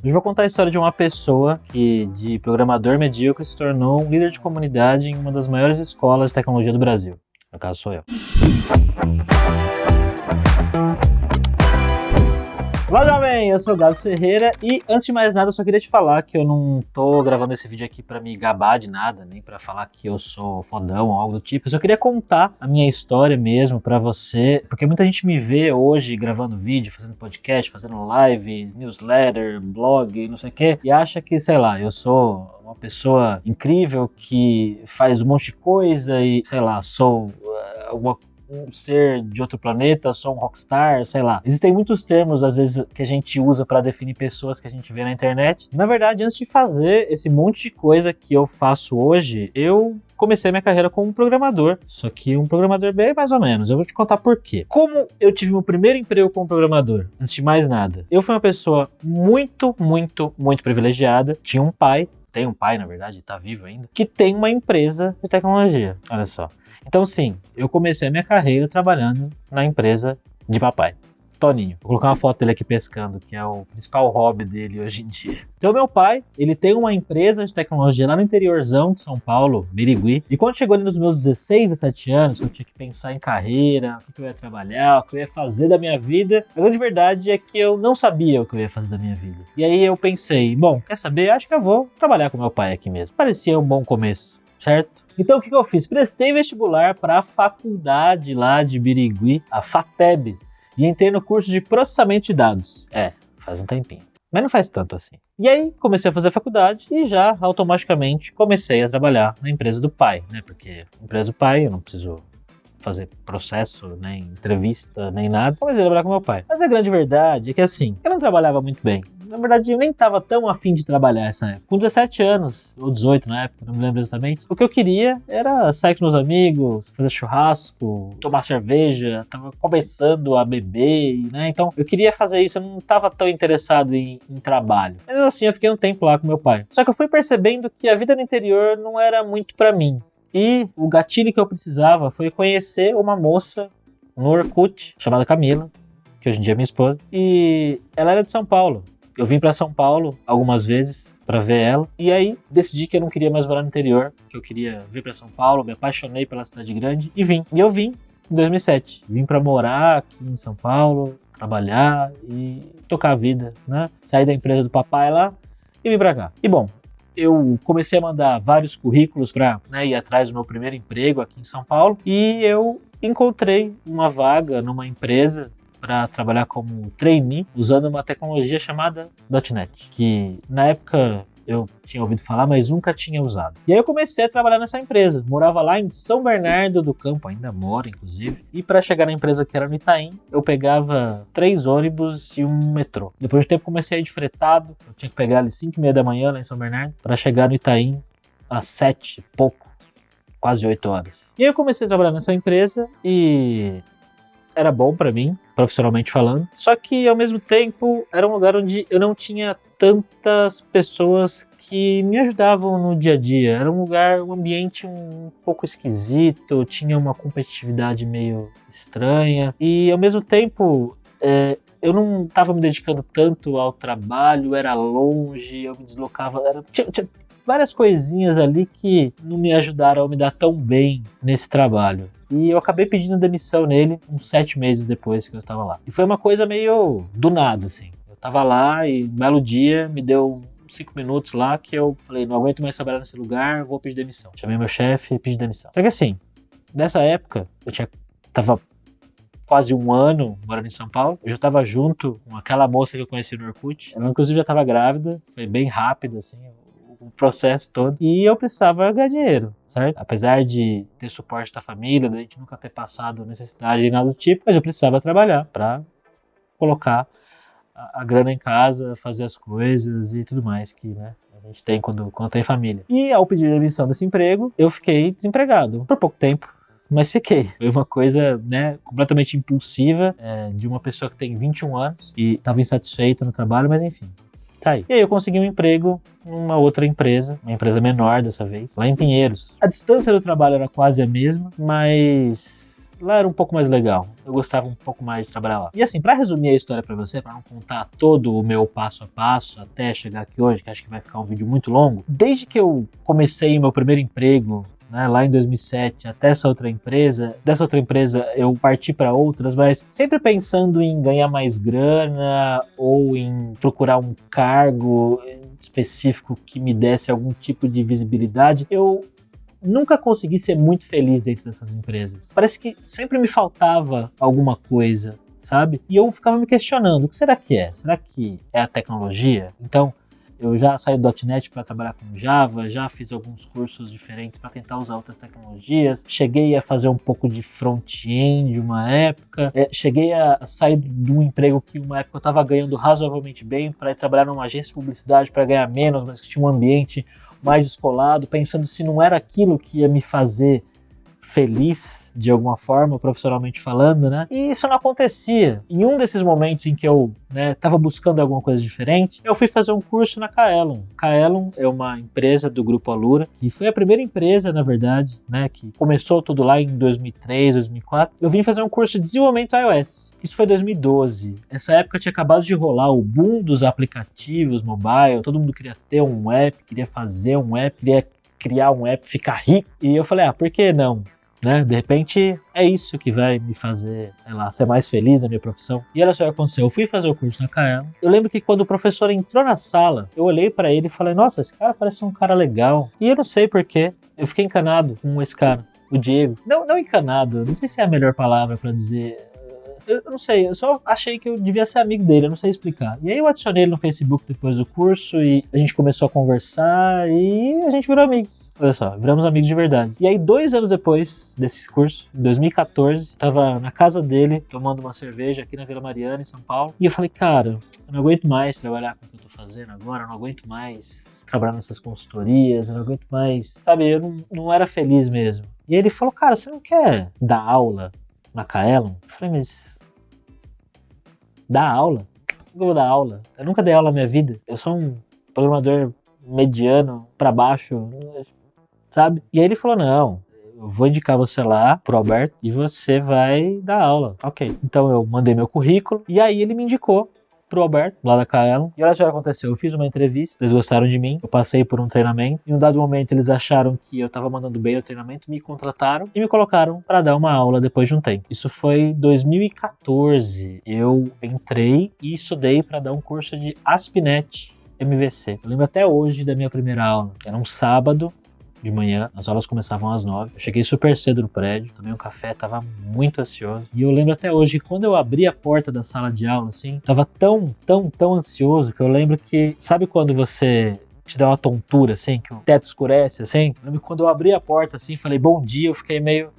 Hoje eu vou contar a história de uma pessoa que, de programador medíocre, se tornou um líder de comunidade em uma das maiores escolas de tecnologia do Brasil. No caso, sou eu. Olá, jovem! Eu sou o Gado Ferreira e, antes de mais nada, eu só queria te falar que eu não tô gravando esse vídeo aqui pra me gabar de nada, nem pra falar que eu sou fodão ou algo do tipo. Eu só queria contar a minha história mesmo pra você, porque muita gente me vê hoje gravando vídeo, fazendo podcast, fazendo live, newsletter, blog, não sei o quê, e acha que, sei lá, eu sou uma pessoa incrível que faz um monte de coisa e, sei lá, sou um ser de outro planeta, sou um rockstar, sei lá. Existem muitos termos, às vezes, que a gente usa para definir pessoas que a gente vê na internet. E, na verdade, antes de fazer esse monte de coisa que eu faço hoje, eu comecei minha carreira como um programador. Só que um programador bem mais ou menos. Eu vou te contar por quê. Como eu tive meu primeiro emprego como programador, antes de mais nada, eu fui uma pessoa muito privilegiada. Tinha um pai, tem um pai, na verdade, tá vivo ainda, que tem uma empresa de tecnologia. Olha só. Então, sim, eu comecei a minha carreira trabalhando na empresa de papai, Toninho. Vou colocar uma foto dele aqui pescando, que é o principal hobby dele hoje em dia. Então, meu pai, ele tem uma empresa de tecnologia lá no interiorzão de São Paulo, Birigui. E quando chegou ali nos meus 16, 17 anos, eu tinha que pensar em carreira, o que eu ia trabalhar, o que eu ia fazer da minha vida. A grande verdade é que eu não sabia o que eu ia fazer da minha vida. E aí eu pensei, bom, quer saber? Acho que eu vou trabalhar com meu pai aqui mesmo. Parecia um bom começo, certo? Então o que eu fiz? Prestei vestibular para a faculdade lá de Birigui, a FATEB, e entrei no curso de processamento de dados. Faz um tempinho, mas não faz tanto assim. E aí comecei a fazer a faculdade e já automaticamente comecei a trabalhar na empresa do pai, né? Porque empresa do pai eu não preciso fazer processo, nem entrevista, nem nada. Comecei a trabalhar com meu pai. Mas a grande verdade é que assim, eu não trabalhava muito bem. Na verdade, eu nem estava tão afim de trabalhar nessa época. Com 17 anos, ou 18 na época, não me lembro exatamente, o que eu queria era sair com meus amigos, fazer churrasco, tomar cerveja, tava começando a beber, né? Então, eu queria fazer isso, eu não estava tão interessado em trabalho. Mas assim, eu fiquei um tempo lá com meu pai. Só que eu fui percebendo que a vida no interior não era muito pra mim. E o gatilho que eu precisava foi conhecer uma moça no Orkut, chamada Camila, que hoje em dia é minha esposa, e ela era de São Paulo. Eu vim para São Paulo algumas vezes para ver ela, e aí decidi que eu não queria mais morar no interior, que eu queria vir para São Paulo, me apaixonei pela cidade grande e vim. E eu vim em 2007. Vim para morar aqui em São Paulo, trabalhar e tocar a vida, né? Saí da empresa do papai lá e vim para cá. E bom, eu comecei a mandar vários currículos para ir atrás do meu primeiro emprego aqui em São Paulo e eu encontrei uma vaga numa empresa para trabalhar como trainee usando uma tecnologia chamada .NET, que na época eu tinha ouvido falar, mas nunca tinha usado. E aí eu comecei a trabalhar nessa empresa. Morava lá em São Bernardo do Campo, ainda moro, inclusive. E para chegar na empresa que era no Itaim, eu pegava 3 ônibus e um metrô. Depois de tempo comecei a ir de fretado. Eu tinha que pegar ali 5h30 da manhã lá em São Bernardo para chegar no Itaim às 7 e pouco, quase 8 horas. E aí eu comecei a trabalhar nessa empresa e era bom para mim, profissionalmente falando. Só que, ao mesmo tempo, era um lugar onde eu não tinha tantas pessoas que me ajudavam no dia a dia. Era um lugar, um ambiente um pouco esquisito, tinha uma competitividade meio estranha. E, ao mesmo tempo, eu não estava me dedicando tanto ao trabalho, era longe, eu me deslocava... Tinha várias coisinhas ali que não me ajudaram a me dar tão bem nesse trabalho. E eu acabei pedindo demissão nele uns 7 meses depois que eu estava lá. E foi uma coisa meio do nada, assim. Eu tava lá e um belo dia me deu 5 minutos lá que eu falei, não aguento mais trabalhar nesse lugar, vou pedir demissão. Chamei meu chefe e pedi demissão. Só que assim, nessa época, tava quase um ano morando em São Paulo. Eu já tava junto com aquela moça que eu conheci no Orkut. Ela inclusive já tava grávida, foi bem rápido, assim, o processo todo. E eu precisava ganhar dinheiro, certo? Apesar de ter suporte da família, da gente nunca ter passado necessidade e nada do tipo, mas eu precisava trabalhar para colocar a grana em casa, fazer as coisas e tudo mais que, né, a gente tem quando tem família. E ao pedir demissão desse emprego, eu fiquei desempregado por pouco tempo. Mas fiquei. Foi uma coisa, né, completamente impulsiva, de uma pessoa que tem 21 anos e estava insatisfeita no trabalho, mas enfim. Tá aí. E aí eu consegui um emprego numa outra empresa, uma empresa menor dessa vez, lá em Pinheiros. A distância do trabalho era quase a mesma, mas lá era um pouco mais legal. Eu gostava um pouco mais de trabalhar lá. E assim, pra resumir a história pra você, pra não contar todo o meu passo a passo até chegar aqui hoje, que acho que vai ficar um vídeo muito longo, desde que eu comecei meu primeiro emprego, né, lá em 2007, até essa outra empresa, dessa outra empresa eu parti para outras, mas sempre pensando em ganhar mais grana ou em procurar um cargo específico que me desse algum tipo de visibilidade, eu nunca consegui ser muito feliz dentro dessas empresas. Parece que sempre me faltava alguma coisa, sabe? E eu ficava me questionando, o que será que é? Será que é a tecnologia? Então, eu já saí do .NET para trabalhar com Java, já fiz alguns cursos diferentes para tentar usar outras tecnologias, cheguei a fazer um pouco de front-end uma época, cheguei a sair de um emprego que uma época eu estava ganhando razoavelmente bem para ir trabalhar numa agência de publicidade para ganhar menos, mas que tinha um ambiente mais descolado, pensando se não era aquilo que ia me fazer feliz de alguma forma, profissionalmente falando, né? E isso não acontecia. Em um desses momentos em que eu estava buscando alguma coisa diferente, eu fui fazer um curso na Kaelon. Kaelon é uma empresa do Grupo Alura, que foi a primeira empresa, na verdade, né, que começou tudo lá em 2003, 2004. Eu vim fazer um curso de desenvolvimento iOS. Isso foi 2012. Essa época tinha acabado de rolar o boom dos aplicativos mobile, todo mundo queria ter um app, queria fazer um app, queria criar um app, ficar rico. E eu falei, por que não? Né? De repente é isso que vai me fazer, sei lá, ser mais feliz na minha profissão. E olha só o que aconteceu, eu fui fazer o curso na Kaelon. Eu lembro que quando o professor entrou na sala, eu olhei pra ele e falei, nossa, esse cara parece um cara legal. E eu não sei porquê, eu fiquei encanado com esse cara, o Diego. Não encanado, não sei se é a melhor palavra pra dizer. Eu não sei, eu só achei que eu devia ser amigo dele, eu não sei explicar. E aí eu adicionei ele no Facebook depois do curso e a gente começou a conversar e a gente virou amigo. Olha só, viramos amigos de verdade. E aí, 2 anos depois desse curso, em 2014, tava na casa dele, tomando uma cerveja aqui na Vila Mariana, em São Paulo. E eu falei, cara, eu não aguento mais trabalhar com o que eu tô fazendo agora, eu não aguento mais trabalhar nessas consultorias, eu não aguento mais... Sabe, eu não era feliz mesmo. E ele falou, cara, você não quer dar aula na Kaelon? Eu falei, mas... dar aula? Eu vou dar aula? Eu nunca dei aula na minha vida. Eu sou um programador mediano, pra baixo... sabe? E aí ele falou, não, eu vou indicar você lá pro Alberto e você vai dar aula. Ok. Então eu mandei meu currículo e aí ele me indicou pro Alberto, lá da Kaelon. E olha só o que aconteceu, eu fiz uma entrevista, eles gostaram de mim, eu passei por um treinamento. Em um dado momento eles acharam que eu tava mandando bem o treinamento, me contrataram e me colocaram para dar uma aula depois de um tempo. Isso foi 2014. Eu entrei e estudei para dar um curso de ASP.NET MVC. Eu lembro até hoje da minha primeira aula. Era um sábado de manhã, as aulas começavam às 9. Eu cheguei super cedo no prédio, tomei um café, tava muito ansioso. E eu lembro até hoje que quando eu abri a porta da sala de aula, assim, tava tão ansioso que eu lembro que, sabe quando você te dá uma tontura, assim, que o teto escurece, assim? Eu lembro que quando eu abri a porta, assim, falei bom dia, eu fiquei meio...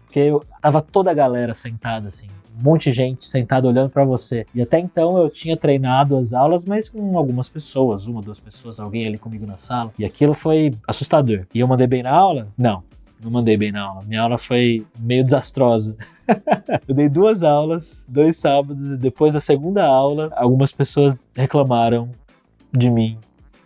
Porque tava toda a galera sentada, assim, um monte de gente sentada olhando pra você. E até então eu tinha treinado as aulas, mas com algumas pessoas, 1, 2 pessoas, alguém ali comigo na sala. E aquilo foi assustador. E eu mandei bem na aula? Não mandei bem na aula. Minha aula foi meio desastrosa. Eu dei 2 aulas, 2 sábados, e depois da segunda aula, algumas pessoas reclamaram de mim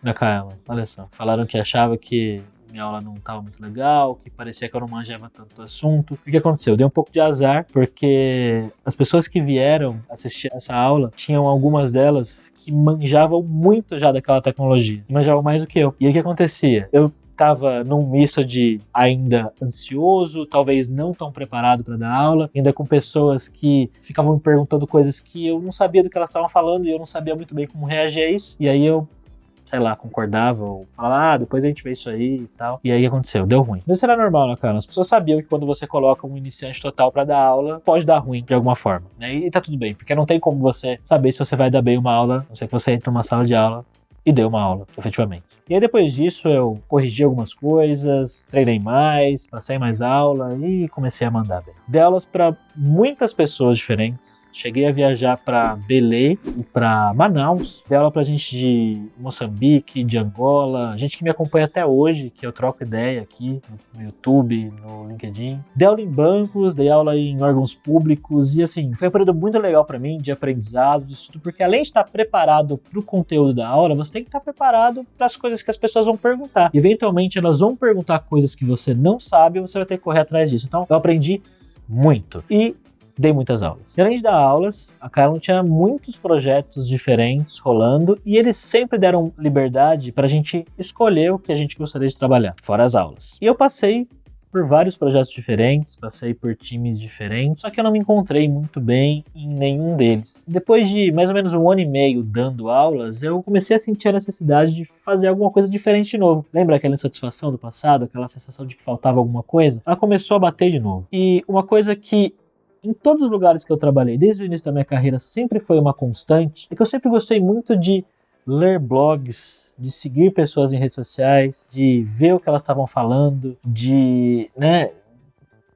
na Kaelon. Olha só, falaram que achava que minha aula não estava muito legal, que parecia que eu não manjava tanto do assunto. O que aconteceu? Eu dei um pouco de azar, porque as pessoas que vieram assistir essa aula, tinham algumas delas que manjavam muito já daquela tecnologia. Manjavam mais do que eu. E aí o que acontecia? Eu estava num misto de ainda ansioso, talvez não tão preparado para dar aula, ainda com pessoas que ficavam me perguntando coisas que eu não sabia do que elas estavam falando e eu não sabia muito bem como reagir a isso. E aí eu, sei lá, concordava ou falava, depois a gente vê isso aí e tal. E aí aconteceu, deu ruim. Mas isso era normal, né, cara? As pessoas sabiam que quando você coloca um iniciante total pra dar aula, pode dar ruim de alguma forma, né? E tá tudo bem, porque não tem como você saber se você vai dar bem uma aula, a não ser que você entre numa sala de aula e dê uma aula, efetivamente. E aí depois disso eu corrigi algumas coisas, treinei mais, passei mais aula e comecei a mandar bem. Dei aulas pra muitas pessoas diferentes. Cheguei a viajar para Belém e para Manaus. Dei aula pra gente de Moçambique, de Angola, gente que me acompanha até hoje, que eu troco ideia aqui no YouTube, no LinkedIn. Dei aula em bancos, dei aula em órgãos públicos e assim, foi um período muito legal para mim de aprendizado, de estudo, porque além de estar preparado para o conteúdo da aula, você tem que estar preparado para as coisas que as pessoas vão perguntar. Eventualmente elas vão perguntar coisas que você não sabe e você vai ter que correr atrás disso. Então eu aprendi muito. E dei muitas aulas. E além de dar aulas, a Kaelon tinha muitos projetos diferentes rolando e eles sempre deram liberdade para a gente escolher o que a gente gostaria de trabalhar, fora as aulas. E eu passei por vários projetos diferentes, passei por times diferentes, só que eu não me encontrei muito bem em nenhum deles. Depois de mais ou menos 1 ano e meio dando aulas, eu comecei a sentir a necessidade de fazer alguma coisa diferente de novo. Lembra aquela insatisfação do passado, aquela sensação de que faltava alguma coisa? Ela começou a bater de novo. E uma coisa que em todos os lugares que eu trabalhei, desde o início da minha carreira, sempre foi uma constante, é que eu sempre gostei muito de ler blogs, de seguir pessoas em redes sociais, de ver o que elas estavam falando, de,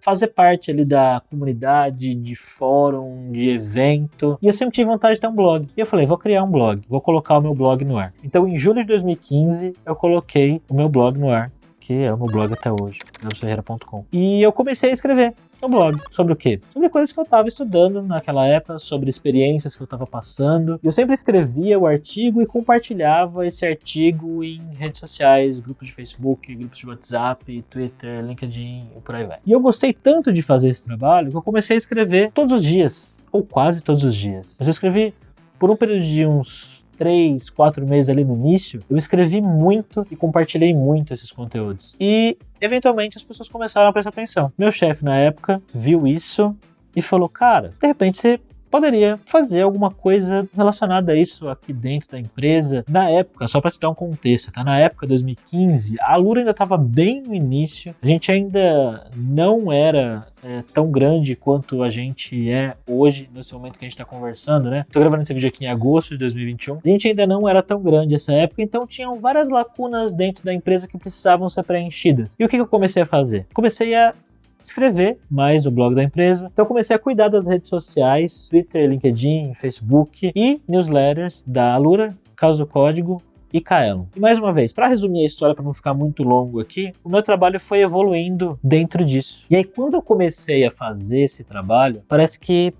fazer parte ali da comunidade, de fórum, de evento. E eu sempre tive vontade de ter um blog. E eu falei, vou criar um blog, vou colocar o meu blog no ar. Então, em julho de 2015, eu coloquei o meu blog no ar, que é o meu blog até hoje, gabrielferreira.com. E eu comecei a escrever no blog. Sobre o quê? Sobre coisas que eu estava estudando naquela época, sobre experiências que eu estava passando. Eu sempre escrevia o artigo e compartilhava esse artigo em redes sociais, grupos de Facebook, grupos de WhatsApp, Twitter, LinkedIn e por aí vai. E eu gostei tanto de fazer esse trabalho que eu comecei a escrever todos os dias, ou quase todos os dias. Mas eu escrevi por um período de uns 3, 4 meses ali no início, eu escrevi muito e compartilhei muito esses conteúdos. E, eventualmente, as pessoas começaram a prestar atenção. Meu chefe, na época, viu isso e falou, cara, de repente você poderia fazer alguma coisa relacionada a isso aqui dentro da empresa. Na época, só para te dar um contexto, tá? Na época, 2015, a Alura ainda estava bem no início, a gente ainda não era tão grande quanto a gente é hoje, nesse momento que a gente está conversando, né? Tô gravando esse vídeo aqui em agosto de 2021. A gente ainda não era tão grande nessa época, então tinham várias lacunas dentro da empresa que precisavam ser preenchidas. E o que eu comecei a fazer? Comecei a escrever mais no blog da empresa. Então eu comecei a cuidar das redes sociais, Twitter, LinkedIn, Facebook e newsletters da Alura, Caos do Código e Kaelon. E mais uma vez, para resumir a história, para não ficar muito longo aqui, o meu trabalho foi evoluindo dentro disso. E aí quando eu comecei a fazer esse trabalho, parece que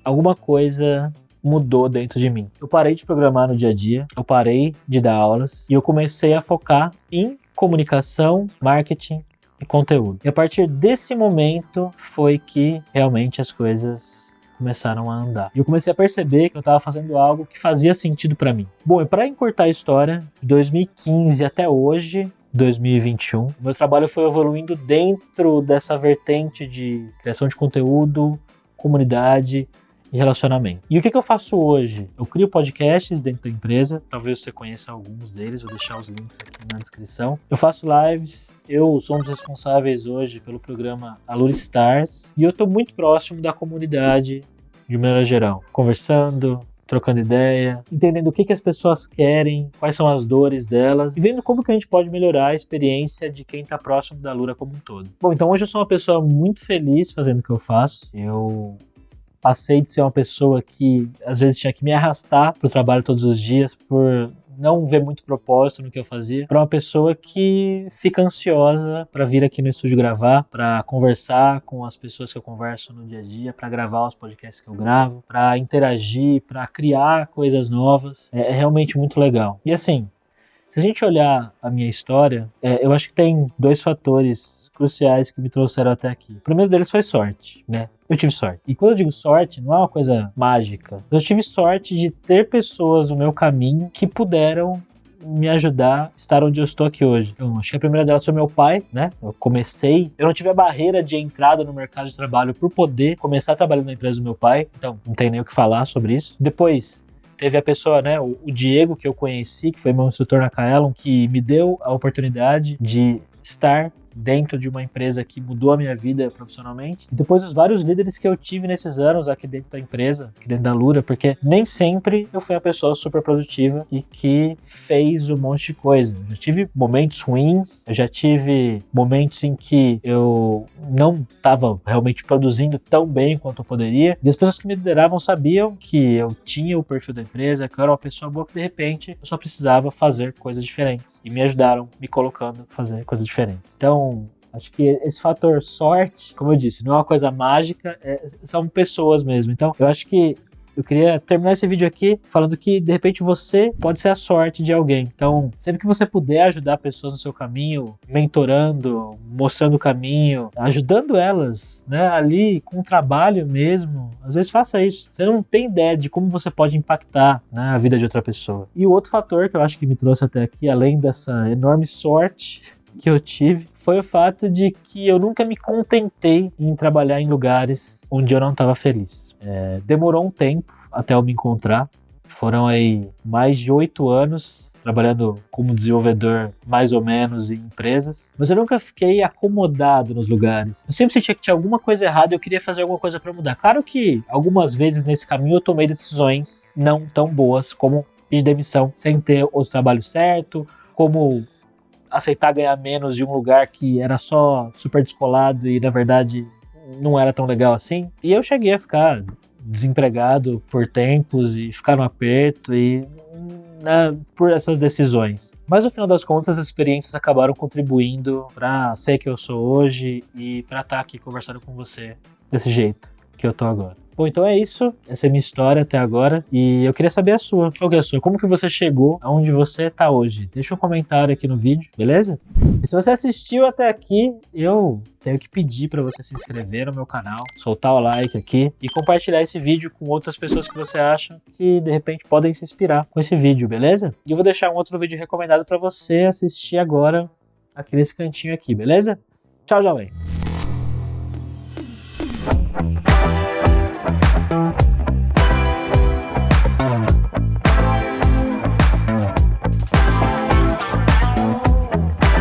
alguma coisa mudou dentro de mim. Eu parei de programar no dia a dia, eu parei de dar aulas e eu comecei a focar em comunicação, marketing e conteúdo. E a partir desse momento foi que realmente as coisas começaram a andar. E eu comecei a perceber que eu estava fazendo algo que fazia sentido para mim. Bom, e para encurtar a história, de 2015 até hoje, 2021, meu trabalho foi evoluindo dentro dessa vertente de criação de conteúdo, comunidade e relacionamento. E o que eu faço hoje? Eu crio podcasts dentro da empresa, talvez você conheça alguns deles, vou deixar os links aqui na descrição. Eu faço lives, eu sou um dos responsáveis hoje pelo programa Alura Stars e eu estou muito próximo da comunidade de maneira geral, conversando, trocando ideia, entendendo o que as pessoas querem, quais são as dores delas e vendo como que a gente pode melhorar a experiência de quem está próximo da Alura como um todo. Bom, então hoje eu sou uma pessoa muito feliz fazendo o que eu faço. Eu passei de ser uma pessoa que às vezes tinha que me arrastar para o trabalho todos os dias por não ver muito propósito no que eu fazia, para uma pessoa que fica ansiosa para vir aqui no estúdio gravar, para conversar com as pessoas que eu converso no dia a dia, para gravar os podcasts que eu gravo, para interagir, para criar coisas novas. É realmente muito legal. E assim, se a gente olhar a minha história, eu acho que tem 2 fatores cruciais que me trouxeram até aqui. O primeiro deles foi sorte, né? Eu tive sorte. E quando eu digo sorte, não é uma coisa mágica. Eu tive sorte de ter pessoas no meu caminho que puderam me ajudar a estar onde eu estou aqui hoje. Então, acho que a primeira delas foi meu pai, né? Eu não tive a barreira de entrada no mercado de trabalho por poder começar trabalhando na empresa do meu pai. Então, não tem nem o que falar sobre isso. Depois, teve a pessoa, né, o Diego, que eu conheci, que foi meu instrutor na Kaelon, que me deu a oportunidade de estar dentro de uma empresa que mudou a minha vida profissionalmente. E depois os vários líderes que eu tive nesses anos aqui dentro da empresa, aqui dentro da Alura, porque nem sempre eu fui uma pessoa super produtiva e que fez um monte de coisa. Eu já tive momentos ruins, eu já tive momentos em que eu não estava realmente produzindo tão bem quanto eu poderia. E as pessoas que me lideravam sabiam que eu tinha o perfil da empresa, que eu era uma pessoa boa, que de repente eu só precisava fazer coisas diferentes. E me ajudaram me colocando a fazer coisas diferentes. Então, acho que esse fator sorte, como eu disse, não é uma coisa mágica, são pessoas mesmo. Então, eu acho que Eu queria terminar esse vídeo aqui falando que, de repente, você pode ser a sorte de alguém. Então, sempre que você puder ajudar pessoas no seu caminho, mentorando, mostrando o caminho, ajudando elas, né, ali com o trabalho mesmo, às vezes faça isso. Você não tem ideia de como você pode impactar, né, a vida de outra pessoa. E o outro fator que eu acho que me trouxe até aqui, além dessa enorme sorte que eu tive, foi o fato de que eu nunca me contentei em trabalhar em lugares onde eu não estava feliz. Demorou um tempo até eu me encontrar. Foram aí mais de 8 anos trabalhando como desenvolvedor mais ou menos em empresas, mas eu nunca fiquei acomodado nos lugares. Eu sempre sentia que tinha alguma coisa errada e eu queria fazer alguma coisa para mudar. Claro que algumas vezes nesse caminho eu tomei decisões não tão boas, como pedir demissão sem ter o trabalho certo, como aceitar ganhar menos de um lugar que era só super descolado e na verdade não era tão legal assim. E eu cheguei a ficar desempregado por tempos e ficar no aperto e por essas decisões. Mas no final das contas, as experiências acabaram contribuindo para ser quem eu sou hoje e para estar aqui conversando com você desse jeito que eu tô agora. Bom, então é isso. Essa é a minha história até agora. E eu queria saber a sua. Qual que é a sua? Como que você chegou aonde você tá hoje? Deixa um comentário aqui no vídeo, beleza? E se você assistiu até aqui, eu tenho que pedir para você se inscrever no meu canal, soltar o like aqui e compartilhar esse vídeo com outras pessoas que você acha que de repente podem se inspirar com esse vídeo, beleza? E eu vou deixar um outro vídeo recomendado para você assistir agora aqui nesse cantinho aqui, beleza? Tchau, jovem!